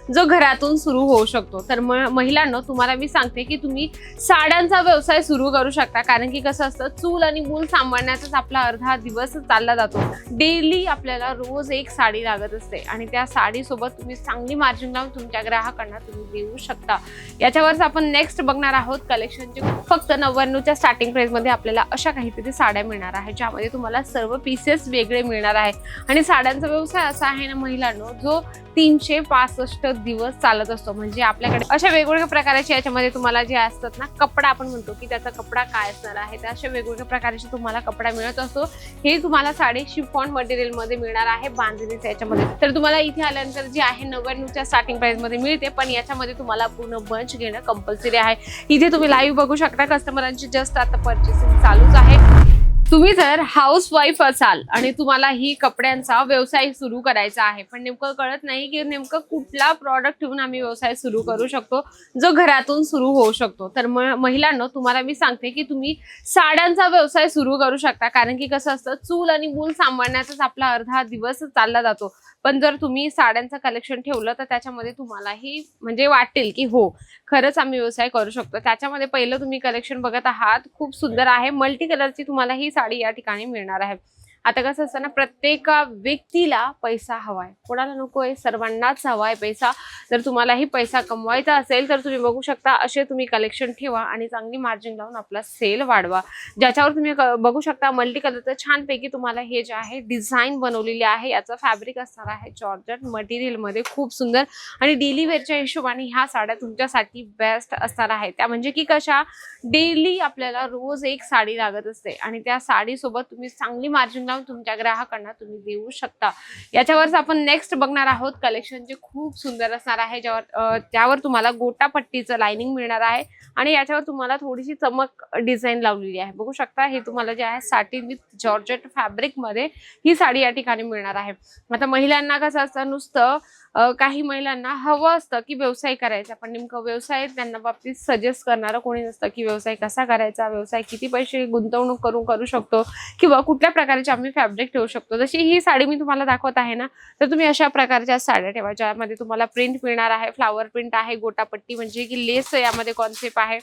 जो घरातून सुरू होऊ शकतो। तर महिलांनो, तुम्हाला मी सांगते की तुम्ही साड्यांचा व्यवसाय सुरू करू शकता, कारण की कसं असतं, चूल आणि मूल सांभाळण्याचाच आपला अर्धा दिवस चालला जातो। डेली आपल्याला रोज एक साडी लागत असते आणि त्या साडीसोबत तुम्ही चांगली मार्जिन लावून तुमच्या ग्राहकांना तुम्ही देऊ शकता। याच्यावरच आपण नेक्स्ट बघणार आहोत कलेक्शनचे। फक्त 99च्या स्टार्टिंग प्राइस मध्ये आपल्याला अशा काहीतरी साड्या मिळणार आहे, ज्यामध्ये तुम्हाला सर्व पीसेस वेगळे मिळणार आहे। आणि साड्यांचा व्यवसाय असा आहे ना महिलांनो, जो 365 दिवस चालत असतो। म्हणजे आपल्याकडे अशा वेगवेगळ्या प्रकारचे याच्यामध्ये तुम्हाला जे असतात ना, कपडा आपण म्हणतो की त्याचा कपडा काय असणार आहे, तर अशा वेगवेगळ्या प्रकारचे तुम्हाला कपडा मिळत असतो। हे तुम्हाला साडी शिफॉन मटेरियल मध्ये मिळणार आहे, बांधणीच्या याच्यामध्ये। तर तुम्हाला इथे आल्यानंतर जी आहे 99च्या स्टार्टिंग प्राइस मध्ये मिळते, पण याच्यामध्ये तुम्हाला पूर्ण बंच घेणं कंपल्सरी आहे। इथे तुम्ही लाईव्ह बघू शकता, कस्टमरांची जस्ट आता परचेसिंग चालूच आहे। तुम्ही जर हाऊसवाईफ असाल आणि तुम्हाला ही कपड्यांचा व्यवसाय सुरू करायचा आहे, पण नेमकं कळत नाही की नेमकं कुठला प्रॉडक्ट ठेवून आम्ही व्यवसाय सुरू करू शकतो जो घरातून सुरू होऊ शकतो, तर महिलांनो, तुम्हाला मी सांगते की तुम्ही साड्यांचा व्यवसाय सुरू करू शकता, कारण की कसं असतं, चूल आणि मूल सांभाळण्याचाच आपला अर्धा दिवस चालला जातो। पण जर तुम्ही साड्यांचं कलेक्शन ठेवलं तर त्याच्यामध्ये तुम्हालाही म्हणजे वाटेल की हो, खरंच आम्ही व्यवसाय करू शकतो। त्याच्यामध्ये पहिलं तुम्ही कलेक्शन बघत आहात, खूप सुंदर आहे, मल्टी कलरची तुम्हाला ही साडी या ठिकाणी मिळणार आहे। आता कसं असतं ना, प्रत्येक व्यक्तीला पैसा हवाय, कोणाला नकोय, सर्वांनाच हवाय पैसा। जर तुम्हालाही पैसा कमवायचा असेल तर तुम्ही बघू शकता, असे तुम्ही कलेक्शन ठेवा आणि चांगली मार्जिन लावून आपला सेल वाढवा। ज्याच्यावर तुम्ही बघू शकता मल्टी कलरचं छानपैकी तुम्हाला हे जे आहे डिझाईन बनवलेली आहे। याचं फॅब्रिक असणार आहे जॉर्जेट मटेरियल मध्ये, खूप सुंदर। आणि डेली वेअरच्या हिशोबाने ह्या साड्या तुमच्यासाठी बेस्ट असणार आहे। त्या म्हणजे की कशा, डेली आपल्याला रोज एक साडी लागत असते आणि त्या साडीसोबत तुम्ही चांगली मार्जिन लावून तुमच्या ग्राहकांना तुम्ही देऊ शकता। याच्यावरच आपण नेक्स्ट बघणार आहोत कलेक्शनचे। खूप सुंदर असणार आहे, ज्यावर तुम्हाला गोटा पट्टीचं लाइनिंग मिळणार आहे आणि याच्यावर तुम्हाला थोडीशी चमक डिझाईन लावलेली आहे। बघू शकता, हे तुम्हाला जे आहे सॅटिन विथ जॉर्जेट फॅब्रिक मध्ये ही साडी या ठिकाणी मिळणार आहे। आता महिलांना कसं असतं, नुसतं काही महिलांना हवं असतं की व्यवसाय करायचा, पण नेमकं व्यवसाय त्यांना बाबतीत सजेस्ट करणारं कोणी नसतं की व्यवसाय कसा करायचा, व्यवसाय किती पैसे गुंतवणूक करू शकतो, किंवा कुठल्या प्रकारचे आम्ही फॅब्रिक ठेवू शकतो। जशी ही साडी मी तुम्हाला दाखवत आहे ना, तर तुम्ही अशा प्रकारच्या साड्या ठेवा, ज्यामध्ये तुम्हाला प्रिंट मिळणार आहे, फ्लावर प्रिंट आहे, गोटापट्टी म्हणजे की लेस यामध्ये कॉन्सेप्ट आहे।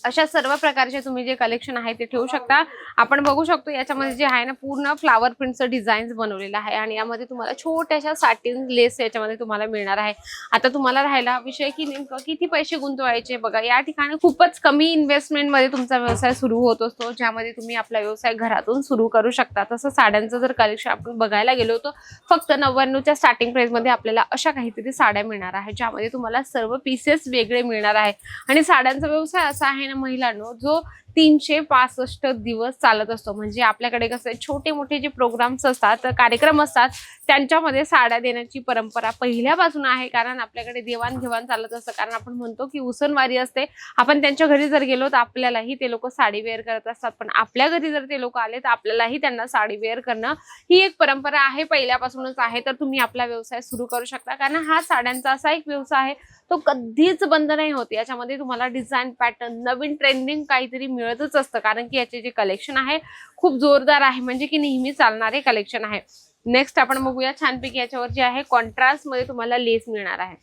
अशा सर्व प्रकारचे तुम्ही जे कलेक्शन आहे ते ठेवू शकता। आपण बघू शकतो याच्यामध्ये जे आहे ना, पूर्ण फ्लावर प्रिंटचं डिझाईन्स बनवलेलं आहे आणि यामध्ये तुम्हाला छोट्याशा सॅटिन लेस याच्यामध्ये तुम्हाला मिळणार आहे। आता तुम्हाला राहिला विषय की नेमकं किती पैसे गुंतवायचे। बघा, या ठिकाणी खूपच कमी इन्व्हेस्टमेंट मध्ये तुमचा व्यवसाय सुरू होत असतो, ज्यामध्ये तुम्ही आपला व्यवसाय घरातून सुरू करू शकता। तसं साड्यांचं जर कलेक्शन आपण बघायला गेलो तर फक्त 99च्या स्टार्टिंग प्राइस मध्ये आपल्याला अशा काहीतरी साड्या मिळणार आहे, ज्यामध्ये तुम्हाला सर्व पीसेस वेगळे मिळणार आहे। आणि साड्यांचा व्यवसाय असा आहे ना महिलांनो, जो 365 दिवस चालत असतो। म्हणजे आपल्याकडे कसं, छोटे मोठे जे प्रोग्राम्स असतात, कार्यक्रम असतात, त्यांच्यामध्ये साड्या देण्याची परंपरा पहिल्यापासून आहे, कारण आपल्याकडे देवाणघेवाण चालत असतं। कारण आपण म्हणतो की उसनवारी असते, आपण त्यांच्या घरी जर गेलो तर आपल्यालाही ते लोक साडी वेअर करत असतात, पण आपल्या घरी जर ते लोक आले तर आपल्यालाही त्यांना साडी वेअर करणं ही एक परंपरा आहे, पहिल्यापासूनच आहे। तर तुम्ही आपला व्यवसाय सुरू करू शकता, कारण हा साड्यांचा असा एक व्यवसाय आहे, तो कधीच बंद नाही होत। याच्यामध्ये तुम्हाला डिझाईन, पॅटर्न, नवीन ट्रेंडिंग काहीतरी मिळतच असतं, कारण की याचे जे कलेक्शन आहे खूप जोरदार आहे, म्हणजे की नेहमी चालणारे कलेक्शन आहे। नेक्स्ट आपण बघूया छानपैकी, याच्यावर जे आहे कॉन्ट्रास्ट मध्ये तुम्हाला लेस मिळणार आहे।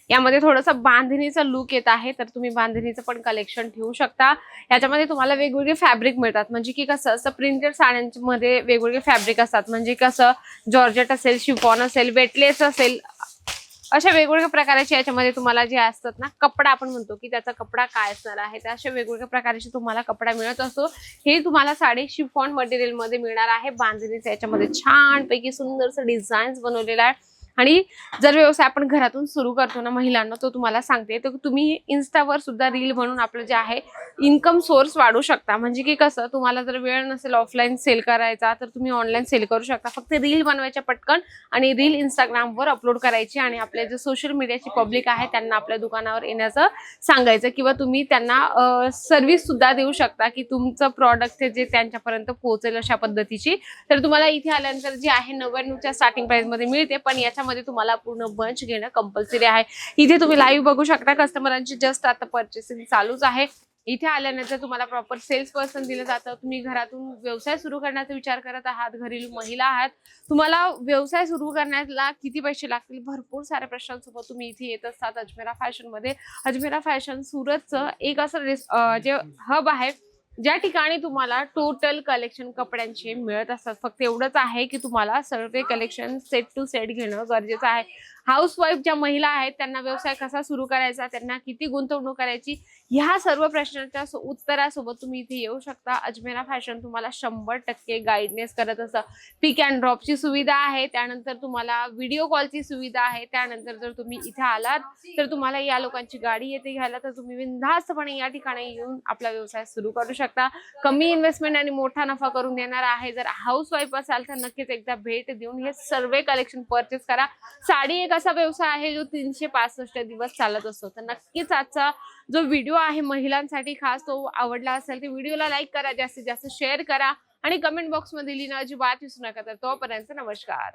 यामध्ये थोडंसं बांधणीचा लुक येत आहे, तर तुम्ही बांधणीचं पण कलेक्शन ठेवू शकता। याच्यामध्ये तुम्हाला वेगवेगळे फॅब्रिक मिळतात, म्हणजे की कसं असं, प्रिंटेड साड्यांमध्ये वेगवेगळे फॅब्रिक असतात, म्हणजे कसं जॉर्जेट असेल, शिफॉन असेल, वेटलेस असेल, अशा वेगवेगळ्या प्रकारचे याच्यामध्ये तुम्हाला जे असतात ना, कपडा आपण म्हणतो की त्याचा कपडा काय असणार आहे, तर अशा वेगवेगळ्या प्रकारचे तुम्हाला कपडा मिळत असतो। हे तुम्हाला साडी शिफॉन मटेरियल मध्ये मिळणार आहे, बांधणीच्या याच्यामध्ये छानपैकी सुंदरसं डिझाईन्स बनवलेला आहे। आणि जर व्यवसाय आपण घरातून सुरू करतो ना महिलांना, तो तुम्हाला सांगते, तर तुम्ही इन्स्टावर सुद्धा रील बनवून आपलं जे आहे इन्कम सोर्स वाढवू शकता। म्हणजे की कसं, तुम्हाला जर वेळ नसेल ऑफलाईन सेल करायचा तर तुम्ही ऑनलाईन सेल करू शकता। फक्त रील बनवायच्या पटकन आणि रील इंस्टाग्रामवर अपलोड करायची आणि आपल्या जे सोशल मीडियाची पब्लिक आहे त्यांना आपल्या दुकानावर येण्याचं सांगायचं, किंवा तुम्ही त्यांना सर्व्हिस सुद्धा देऊ शकता की तुमचं प्रॉडक्ट जे त्यांच्यापर्यंत पोहोचेल अशा पद्धतीची। तर तुम्हाला इथे आल्यानंतर जे आहे 99च्या स्टार्टिंग प्राइस मध्ये मिळते, पण याच्यामध्ये तुम्हाला पूर्ण बंच घेणं कंपल्सरी आहे। इथे तुम्ही लाईव्ह बघू शकता, कस्टमरांची जस्ट आता परचेसिंग चालूच आहे। इथे आल्यानंतर तुम्हाला प्रॉपर सेल्स पर्सन दिलं जातं. तुम्ही घरातून व्यवसाय सुरू करण्याचा विचार करत आहात, घरील महिला आहात, तुम्हाला व्यवसाय सुरू करण्याला किती पैसे लागतील, भरपूर साऱ्या प्रश्नांसोबत तुम्ही इथे येत असतात अजमेरा फॅशन मध्ये. अजमेरा फॅशन सुरतचं एक असं जे हब आहे ज्या ठिकाणी तुम्हाला टोटल कलेक्शन कपड्यांचे मिळत असतात. फक्त एवढंच आहे की तुम्हाला सर्व कलेक्शन सेट टू सेट घेणं गरजेचं आहे. हाऊसवाईफ ज्या महिला आहेत त्यांना व्यवसाय कसा सुरू करायचा, त्यांना किती गुंतवणूक करायची, ह्या सर्व प्रश्नांच्या उत्तरासोबत तुम्ही इथे येऊ शकता. अजमेरा फॅशन तुम्हाला 100% गाईडनेस करत असतं. पिक अँड ड्रॉपची सुविधा आहे, त्यानंतर तुम्हाला व्हिडिओ कॉलची सुविधा आहे. त्यानंतर जर तुम्ही इथे आलात तर तुम्हाला या लोकांची गाडी येते घ्यायला, तर तुम्ही बिनधास्तपणे या ठिकाणी येऊन आपला व्यवसाय सुरू करू शकता. कमी इन्व्हेस्टमेंट आणि मोठा नफा करून देणार आहे. जर हाऊसवाईफ असाल तर नक्कीच एकदा भेट देऊन हे सर्व कलेक्शन परचेस करा. साडी एक असा व्यवसाय आहे जो 365 दिवस चालत असतो. तर नक्कीच आजचा जो व्हिडिओ आहे महिलांसाठी खास तो आवडला असेल तर व्हिडिओला लाईक करा, जास्तीत जास्त शेअर करा आणि कमेंट बॉक्स मध्ये लिहिणं अजिबात विसरू नका. तर तोपर्यंत नमस्कार.